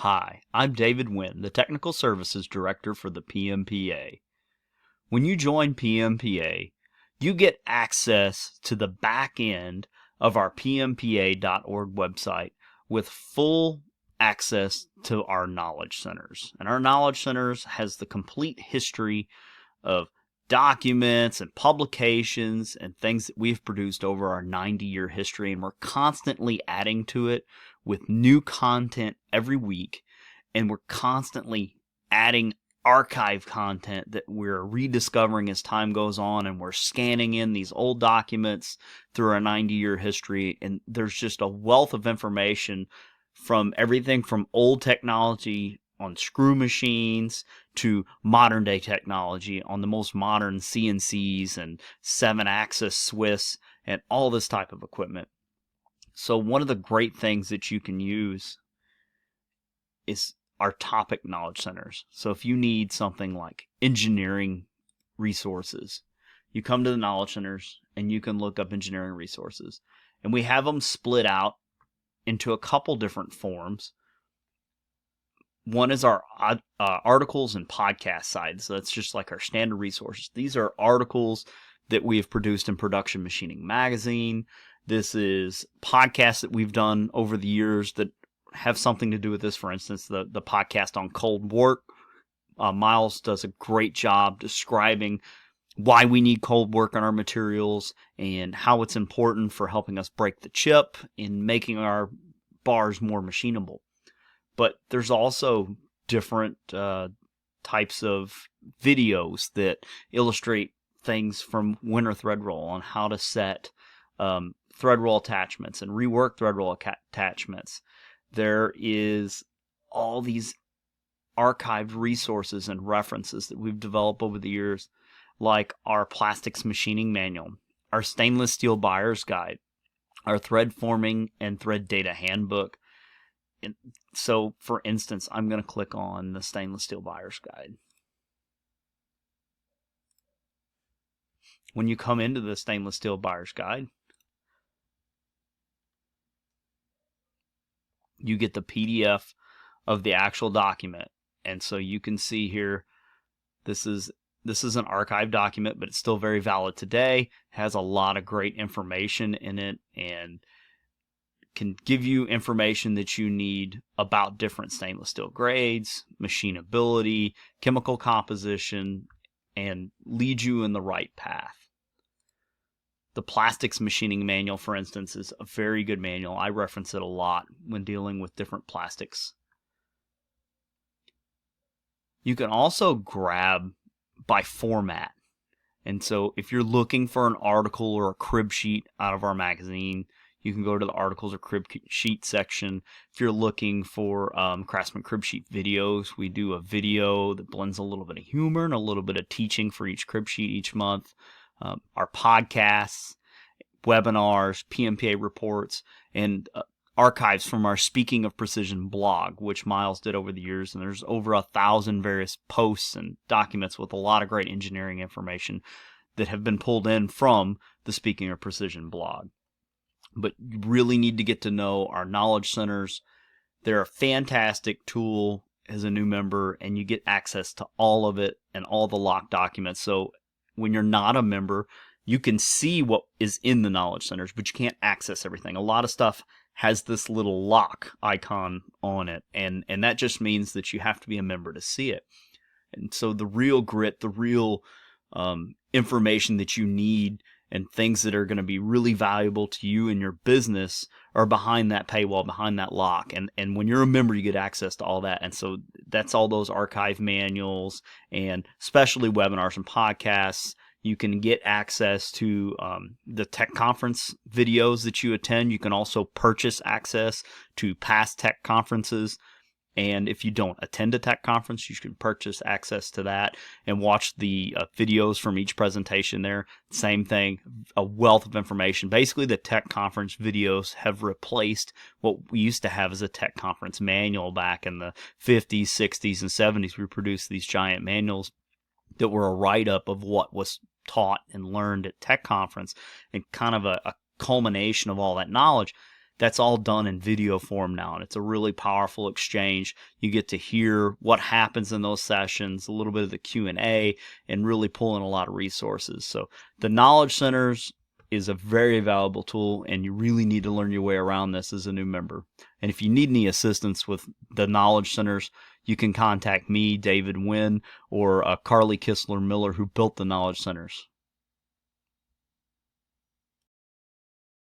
Hi, I'm David Wynn, the Technical Services Director for the PMPA. When you join PMPA, you get access to the back end of our PMPA.org website with full access to our knowledge centers. And our knowledge centers has the complete history of documents and publications and things that we've produced over our 90-year history, and we're constantly adding to it with new content every week, and we're constantly adding archive content that we're rediscovering as time goes on, and we're scanning in these old documents through our 90-year history, and there's just a wealth of information from everything from old technology on screw machines to modern day technology on the most modern CNCs and 7-axis Swiss and all this type of equipment. So one of the great things that you can use is our topic knowledge centers. So if you need something like engineering resources, you come to the knowledge centers and you can look up engineering resources. And we have them split out into a couple different forms. One is our articles and podcast side. So that's just like our standard resources. These are articles that we have produced in Production Machining Magazine. This is podcasts that we've done over the years that have something to do with this. For instance, the podcast on cold work. Miles does a great job describing why we need cold work on our materials and how it's important for helping us break the chip in making our bars more machinable. But there's also different types of videos that illustrate things from Winter Thread Roll on how to set thread roll attachments and rework thread roll attachments. There is all these archived resources and references that we've developed over the years, like our plastics machining manual, our stainless steel buyer's guide, our thread forming and thread data handbook. So, for instance, I'm going to click on the stainless steel buyer's guide. When you come into the stainless steel buyer's guide, you get the PDF of the actual document. And so you can see here, this is an archive document, but it's still very valid today. It has a lot of great information in it and can give you information that you need about different stainless steel grades, machinability, chemical composition, and lead you in the right path. The plastics machining manual, for instance, is a very good manual. I reference it a lot when dealing with different plastics. You can also grab by format. And so if you're looking for an article or a crib sheet out of our magazine, you can go to the articles or crib sheet section. If you're looking for Craftsman crib sheet videos, we do a video that blends a little bit of humor and a little bit of teaching for each crib sheet each month. Our podcasts, webinars, PMPA reports, and archives from our Speaking of Precision blog, which Miles did over the years. And there's over 1,000 various posts and documents with a lot of great engineering information that have been pulled in from the Speaking of Precision blog. But you really need to get to know our knowledge centers. They're a fantastic tool as a new member, and you get access to all of it and all the locked documents. So when you're not a member, you can see what is in the knowledge centers, but you can't access everything. A lot of stuff has this little lock icon on it, and that just means that you have to be a member to see it. And so the real grit, the real information that you need and things that are going to be really valuable to you and your business are behind that paywall, behind that lock. And when you're a member, you get access to all that. And so that's all those archive manuals and especially webinars and podcasts. You can get access to the tech conference videos that you attend. You can also purchase access to past tech conferences. And if you don't attend a tech conference, you can purchase access to that and watch the videos from each presentation there. Same thing, a wealth of information. Basically, the tech conference videos have replaced what we used to have as a tech conference manual back in the 50s, 60s, and 70s. We produced these giant manuals that were a write-up of what was taught and learned at tech conference and kind of a culmination of all that knowledge. That's all done in video form now, and it's a really powerful exchange. You get to hear what happens in those sessions, a little bit of the Q&A, and really pull in a lot of resources. So the Knowledge Centers is a very valuable tool, and you really need to learn your way around this as a new member. And if you need any assistance with the Knowledge Centers, you can contact me, David Wynn, or Carly Kistler Miller, who built the Knowledge Centers.